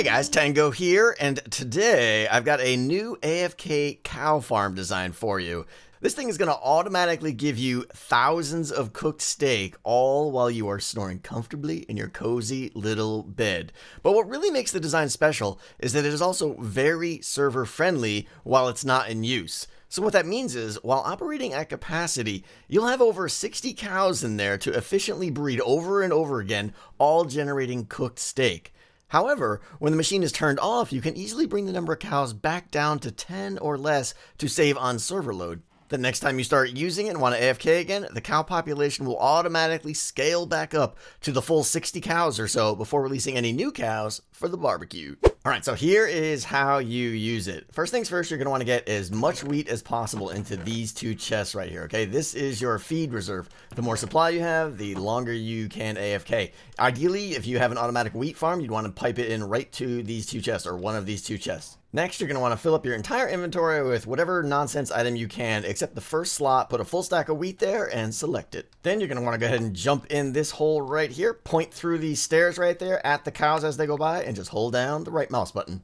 guys, Tango here, and today I've got a new AFK cow farm design for you. This thing is going to automatically give you thousands of cooked steak, all while you are snoring comfortably in your cozy little bed. But what really makes the design special is that it is also very server friendly while it's not in use. So what that means is, while operating at capacity, you'll have over 60 cows in there to efficiently breed over and over again, all generating cooked steak. However, when the machine is turned off, you can easily bring the number of cows back down to 10 or less to save on server load. The next time you start using it and want to AFK again, the cow population will automatically scale back up to the full 60 cows or so before releasing any new cows for the barbecue. Alright, so here is how you use it. First things first, you're going to want to get as much wheat as possible into these two chests right here, okay? This is your feed reserve. The more supply you have, the longer you can AFK. Ideally, if you have an automatic wheat farm, you'd want to pipe it in right to these two chests, or one of these two chests. Next, you're going to want to fill up your entire inventory with whatever nonsense item you can, except the first slot, put a full stack of wheat there, and select it. Then you're going to want to go ahead and jump in this hole right here, point through these stairs right there at the cows as they go by, and just hold down the right mouse button.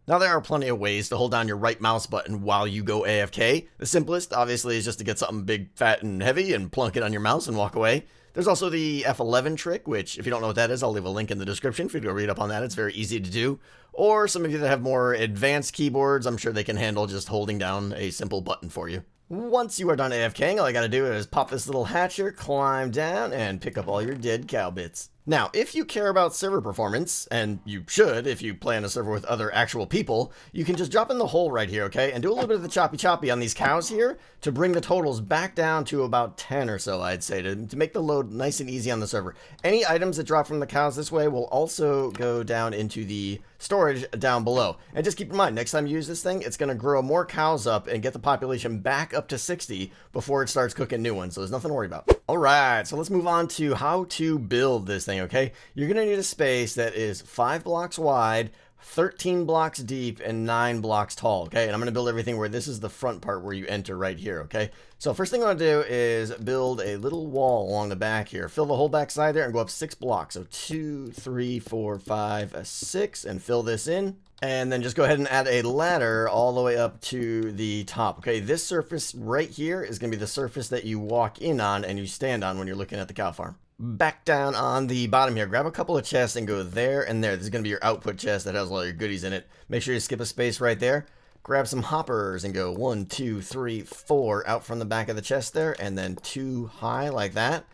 Now, there are plenty of ways to hold down your right mouse button while you go AFK. The simplest, obviously, is just to get something big, fat, and heavy and plunk it on your mouse and walk away. There's also the F11 trick, which, if you don't know what that is, I'll leave a link in the description for you to go read up on that. It's very easy to do. Or some of you that have more advanced keyboards, I'm sure they can handle just holding down a simple button for you. Once you are done AFKing, all you gotta do is pop this little hatcher, climb down, and pick up all your dead cow bits. Now, if you care about server performance, and you should if you play on a server with other actual people, you can just drop in the hole right here, okay? And do a little bit of the choppy on these cows here to bring the totals back down to about 10 or so, I'd say, to make the load nice and easy on the server. Any items that drop from the cows this way will also go down into the storage down below. And just keep in mind, next time you use this thing, it's going to grow more cows up and get the population back up to 60 before it starts cooking new ones, so there's nothing to worry about. Alright, so let's move on to how to build this thing, okay? You're going to need a space that is 5 blocks wide, 13 blocks deep, and 9 blocks tall, okay? And I'm going to build everything where this is the front part where you enter right here, okay? So first thing I'm going to do is build a little wall along the back here. Fill the whole back side there and go up 6 blocks. So 2, 3, 4, 5, 6, and fill this in. And then just go ahead and add a ladder all the way up to the top. Okay, this surface right here is going to be the surface that you walk in on and you stand on when you're looking at the cow farm. Back down on the bottom here, grab a couple of chests and go there and there. This is going to be your output chest that has all your goodies in it. Make sure you skip a space right there. Grab some hoppers and go 1, 2, 3, 4 out from the back of the chest there, and then 2 high like that.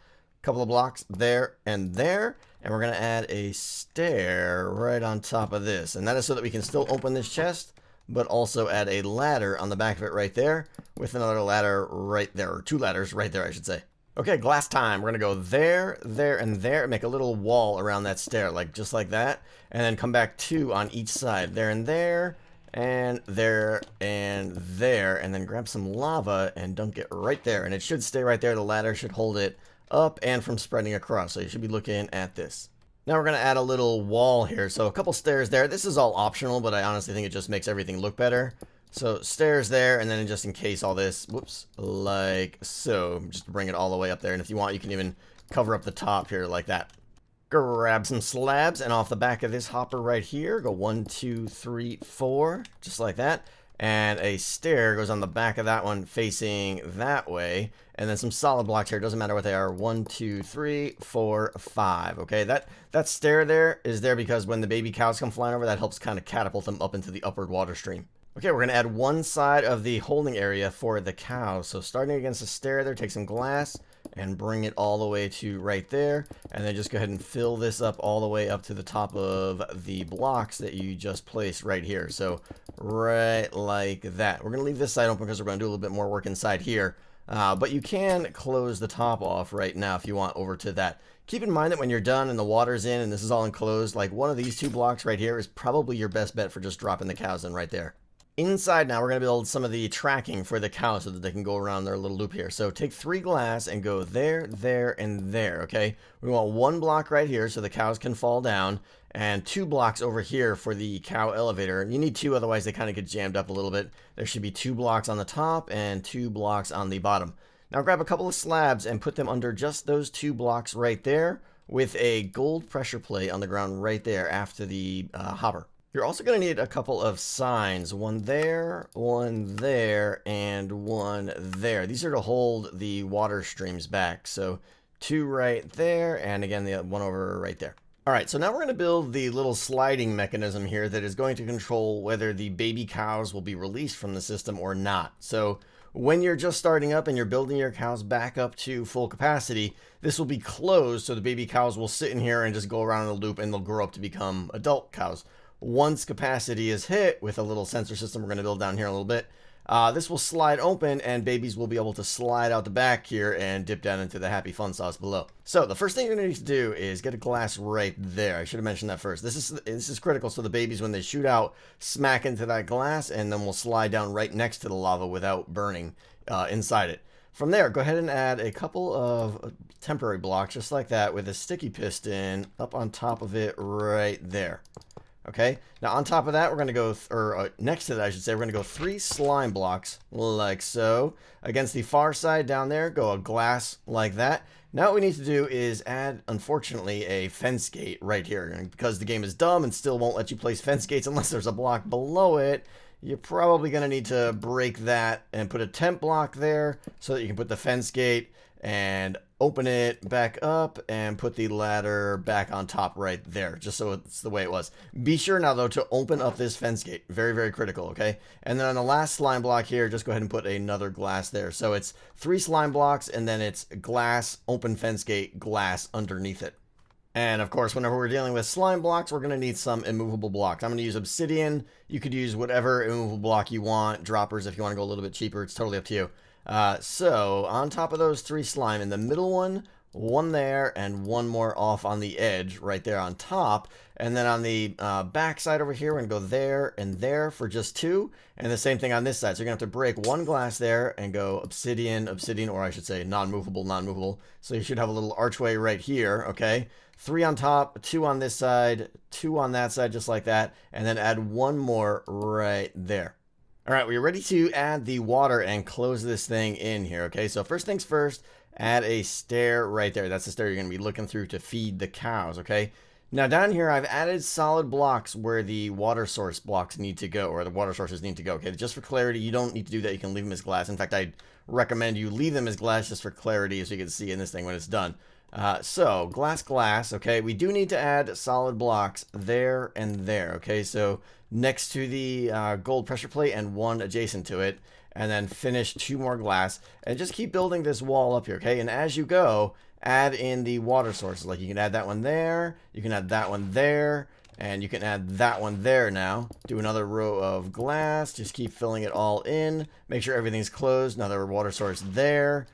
Couple of blocks there and there. And we're going to add a stair right on top of this. And that is so that we can still open this chest, but also add a ladder on the back of it right there, with another ladder right there, or 2 ladders right there, I should say. Okay, glass time. We're going to go there, there, and there, and make a little wall around that stair, like just like that. And then come back 2 on each side, there and there, and there, and there. And then grab some lava and dunk it right there. And it should stay right there. The ladder should hold it up and from spreading across, so you should be looking at this. Now we're going to add a little wall here, so a couple stairs there. This is all optional, but I honestly think it just makes everything look better. So stairs there, and then just in case all this, whoops, like so, just to bring it all the way up there. And if you want, you can even cover up the top here like that. Grab some slabs, and off the back of this hopper right here, go 1, 2, 3, 4, just like that. And a stair goes on the back of that one facing that way. And then some solid blocks here. Doesn't matter what they are. 1, 2, 3, 4, 5. Okay, that stair there is there because when the baby cows come flying over, that helps kind of catapult them up into the upward water stream. Okay, we're going to add one side of the holding area for the cows. So starting against the stair there, take some glass and bring it all the way to right there. And then just go ahead and fill this up all the way up to the top of the blocks that you just placed right here. So right like that. We're going to leave this side open because we're going to do a little bit more work inside here. But you can close the top off right now if you want over to that. Keep in mind that when you're done and the water's in and this is all enclosed, like one of these 2 blocks right here is probably your best bet for just dropping the cows in right there. Inside now, we're going to build some of the tracking for the cows so that they can go around their little loop here. So take 3 glass and go there, there, and there, okay? We want 1 block right here so the cows can fall down, and 2 blocks over here for the cow elevator. You need 2, otherwise they kind of get jammed up a little bit. There should be 2 blocks on the top and 2 blocks on the bottom. Now grab a couple of slabs and put them under just those 2 blocks right there with a gold pressure plate on the ground right there after the hopper. You're also going to need a couple of signs, one there, and one there. These are to hold the water streams back. So 2 right there, and again, the one over right there. All right, so now we're going to build the little sliding mechanism here that is going to control whether the baby cows will be released from the system or not. So when you're just starting up and you're building your cows back up to full capacity, this will be closed, so the baby cows will sit in here and just go around in a loop, and they'll grow up to become adult cows. Once capacity is hit, with a little sensor system we're going to build down here in a little bit, this will slide open and babies will be able to slide out the back here and dip down into the happy fun sauce below. So the first thing you're going to need to do is get a glass right there. I should have mentioned that first. This is critical, so the babies, when they shoot out, smack into that glass, and then will slide down right next to the lava without burning inside it. From there, go ahead and add a couple of temporary blocks just like that with a sticky piston up on top of it right there. Okay, now on top of that, we're going to go, next to that, I should say, we're going to go 3 slime blocks, like so. Against the far side down there, go a glass like that. Now what we need to do is add, unfortunately, a fence gate right here. And because the game is dumb and still won't let you place fence gates unless there's a block below it, you're probably going to need to break that and put a temp block there so that you can put the fence gate and open it back up and put the ladder back on top right there, just so it's the way it was. Be sure now, though, to open up this fence gate. Very, very critical, okay? And then on the last slime block here, just go ahead and put another glass there. So it's 3 slime blocks, and then it's glass, open fence gate, glass underneath it. And of course, whenever we're dealing with slime blocks, we're going to need some immovable blocks. I'm going to use obsidian. You could use whatever immovable block you want. Droppers, if you want to go a little bit cheaper, it's totally up to you. So on top of those 3 slime, in the middle one there, and one more off on the edge right there on top. And then on the back side over here, we're going to go there and there for just 2. And the same thing on this side. So you're going to have to break 1 glass there and go obsidian, obsidian, or I should say non-movable, non-movable. So you should have a little archway right here, okay? 3 on top, 2 on this side, 2 on that side, just like that. And then add 1 more right there. All right, we're ready to add the water and close this thing in here, okay? So first things first, add a stair right there. That's the stair you're going to be looking through to feed the cows, okay? Now down here, I've added solid blocks where the water source blocks need to go, or the water sources need to go, okay? Just for clarity, you don't need to do that. You can leave them as glass. In fact, I'd recommend you leave them as glass just for clarity, so you can see in this thing when it's done. So glass, okay? We do need to add solid blocks there and there, okay? So next to the gold pressure plate and 1 adjacent to it, and then finish 2 more glass, and just keep building this wall up here, okay? And as you go, add in the water sources. Like you can add that one there, you can add that one there, and you can add that one there now. Do another row of glass, just keep filling it all in. Make sure everything's closed. Another water source there.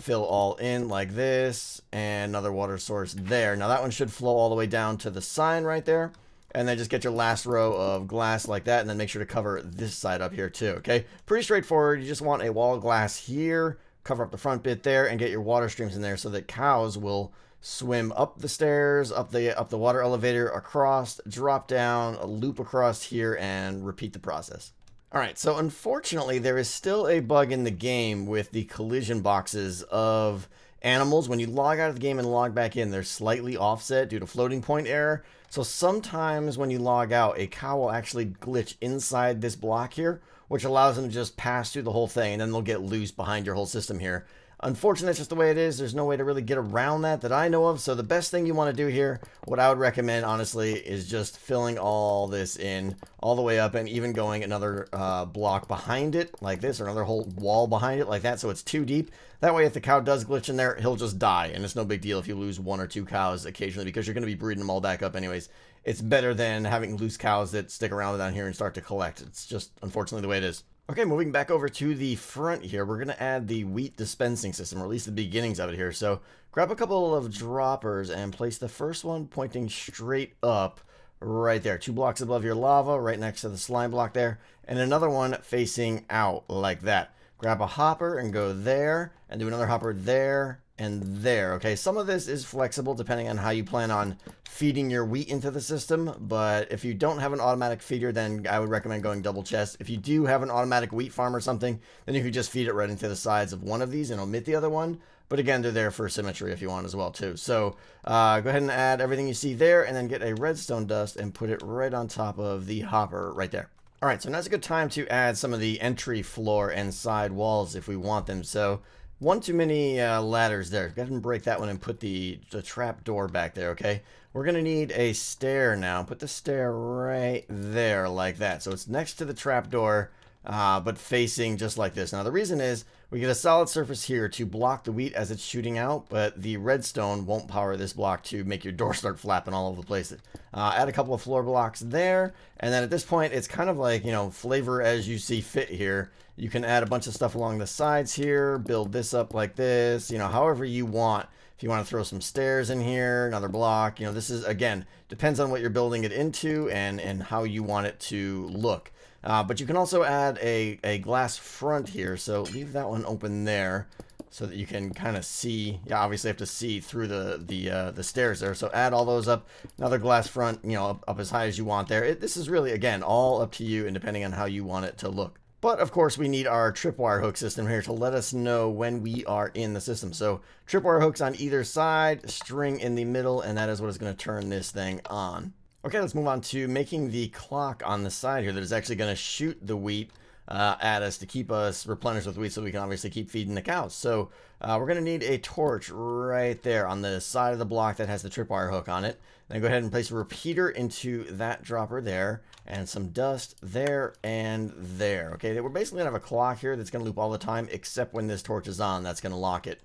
Fill all in like this, and another water source there. Now that one should flow all the way down to the sign right there. And then just get your last row of glass like that, and then make sure to cover this side up here too, okay? Pretty straightforward. You just want a wall of glass here, cover up the front bit there, and get your water streams in there so that cows will swim up the stairs, up the water elevator, across, drop down, a loop across here, and repeat the process. All right, so unfortunately, there is still a bug in the game with the collision boxes of animals. When you log out of the game and log back in, they're slightly offset due to floating point error. So sometimes when you log out, a cow will actually glitch inside this block here, which allows them to just pass through the whole thing, and then they'll get loose behind your whole system here. Unfortunately, it's just the way it is. There's no way to really get around that I know of. So the best thing you want to do here, what I would recommend, honestly, is just filling all this in all the way up and even going another block behind it like this, or another whole wall behind it like that, so it's too deep. That way, if the cow does glitch in there, he'll just die, and it's no big deal if you lose 1 or 2 cows occasionally, because you're going to be breeding them all back up anyways. It's better than having loose cows that stick around down here and start to collect. It's just, unfortunately, the way it is. Okay, moving back over to the front here, we're going to add the wheat dispensing system, or at least the beginnings of it here. So grab a couple of droppers and place the first one pointing straight up right there. 2 blocks above your lava, right next to the slime block there, and another one facing out like that. Grab a hopper and go there, and do another hopper there and there. Okay, some of this is flexible depending on how you plan on feeding your wheat into the system, but if you don't have an automatic feeder, then I would recommend going double chest. If you do have an automatic wheat farm or something, then you could just feed it right into the sides of one of these and omit the other one. but again, they're there for symmetry if you want as well too. So go ahead and add everything you see there, and then get a redstone dust and put it right on top of the hopper right there. All right, so now's a good time to add some of the entry floor and side walls if we want them. So one too many ladders there. Go ahead and break that one and put the trap door back there, okay? We're going to need a stair now. Put the stair right there like that. So it's next to the trap door, but facing just like this. Now the reason is we get a solid surface here to block the wheat as it's shooting out, but the redstone won't power this block to make your door start flapping all over the place. Add a couple of floor blocks there, and then at this point it's kind of like, you know, flavor as you see fit here. You can add a bunch of stuff along the sides here, build this up like this, you know, however you want. If you want to throw some stairs in here, another block, you know, this is, again, depends on what you're building it into and how you want it to look. But you can also add a glass front here, so leave that one open there so that you can kind of see. Yeah, obviously you have to see through the stairs there, so add all those up. Another glass front, you know, up as high as you want there. This is really, again, all up to you and depending on how you want it to look. But of course we need our tripwire hook system here to let us know when we are in the system. So tripwire hooks on either side, string in the middle, and that is what is going to turn this thing on. Okay, let's move on to making the clock on the side here that is actually going to shoot the wheat at us to keep us replenished with wheat so we can obviously keep feeding the cows. So we're going to need a torch right there on the side of the block that has the tripwire hook on it. Then go ahead and place a repeater into that dropper there, and some dust there and there. Okay, we're basically going to have a clock here that's going to loop all the time except when this torch is on. That's going to lock it.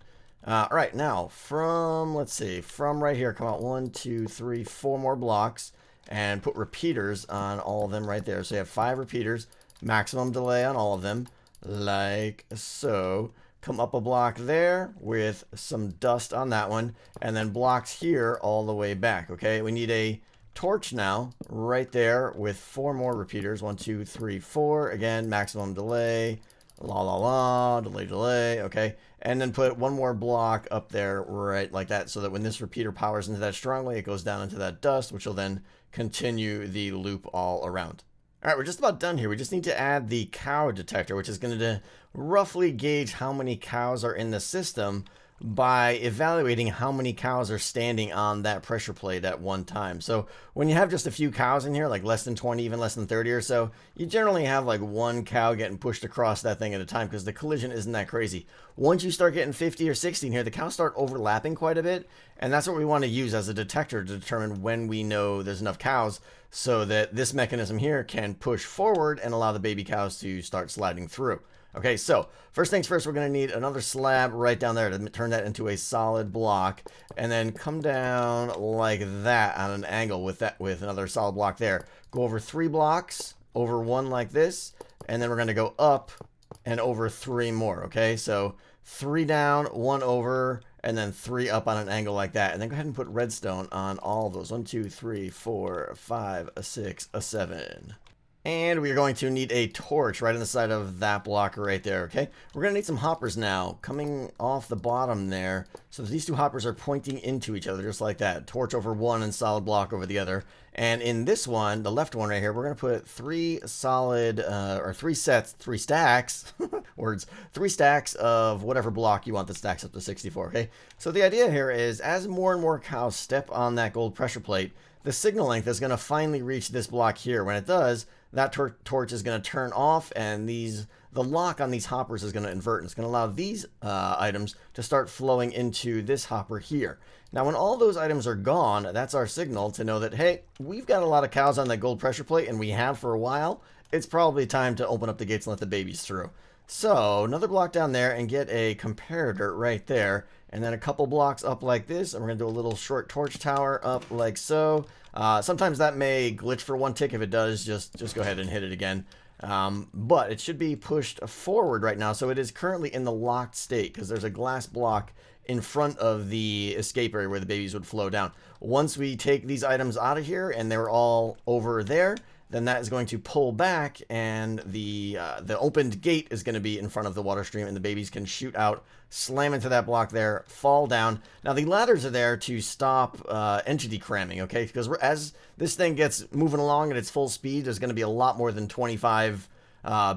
All right, now from, let's see, from right here, come out 1, 2, 3, 4 more blocks and put repeaters on all of them right there. So you have 5 repeaters, maximum delay on all of them, like so. Come up a block there with some dust on that one, and then blocks here all the way back. Okay, we need a torch now right there with 4 more repeaters. 1, 2, 3, 4. Again, maximum delay, la la la, delay. Okay, and then put 1 more block up there right like that, so that when this repeater powers into that strongly, it goes down into that dust, which will then continue the loop all around. All right, we're just about done here. We just need to add the cow detector, which is going to roughly gauge how many cows are in the system by evaluating how many cows are standing on that pressure plate at one time. So when you have just a few cows in here, like less than 20, even less than 30 or so, you generally have like 1 cow getting pushed across that thing at a time because the collision isn't that crazy. Once you start getting 50 or 60 in here, the cows start overlapping quite a bit, and that's what we want to use as a detector to determine when we know there's enough cows so that this mechanism here can push forward and allow the baby cows to start sliding through. Okay, so first things first, we're going to need another slab right down there to turn that into a solid block, and then come down like that on an angle with another solid block there. Go over 3 blocks, over 1 like this, and then we're going to go up and over 3 more. Okay, so 3 down, 1 over, and then 3 up on an angle like that, and then go ahead and put redstone on all of those. 1, 2, 3, 4, 5, 6, 7. And we are going to need a torch right on the side of that block right there, okay? We're going to need some hoppers now coming off the bottom there. So these 2 hoppers are pointing into each other just like that. Torch over 1 and solid block over the other. And in this one, the left one right here, we're going to put 3 solid, or 3 stacks, words, 3 stacks of whatever block you want that stacks up to 64, okay? So the idea here is as more and more cows step on that gold pressure plate, the signal length is going to finally reach this block here. When it does, that torch is going to turn off, and the lock on these hoppers is going to invert, and it's going to allow these items to start flowing into this hopper here. Now, when all those items are gone, that's our signal to know that, hey, we've got a lot of cows on that gold pressure plate, and we have for a while. It's probably time to open up the gates and let the babies through. So, another block down there and get a comparator right there, and then a couple blocks up like this, and we're going to do a little short torch tower up like so. Sometimes that may glitch for 1 tick. If it does, just go ahead and hit it again. But it should be pushed forward right now, so it is currently in the locked state because there's a glass block in front of the escape area where the babies would flow down. Once we take these items out of here and they're all over there, then that is going to pull back, and the opened gate is going to be in front of the water stream, and the babies can shoot out, slam into that block there, fall down. Now the ladders are there to stop entity cramming, okay? Because as this thing gets moving along at its full speed, there's going to be a lot more than 25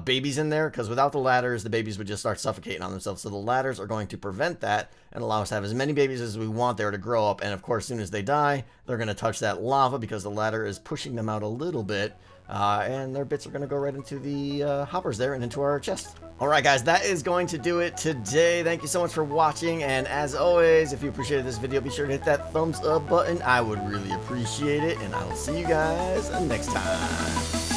babies in there, because without the ladders, the babies would just start suffocating on themselves. So the ladders are going to prevent that and allow us to have as many babies as we want there to grow up. And of course, as soon as they die, they're going to touch that lava because the ladder is pushing them out a little bit. And their bits are going to go right into the hoppers there and into our chest. Alright guys, that is going to do it today. Thank you so much for watching, and as always, if you appreciated this video, be sure to hit that thumbs up button. I would really appreciate it, and I will see you guys next time.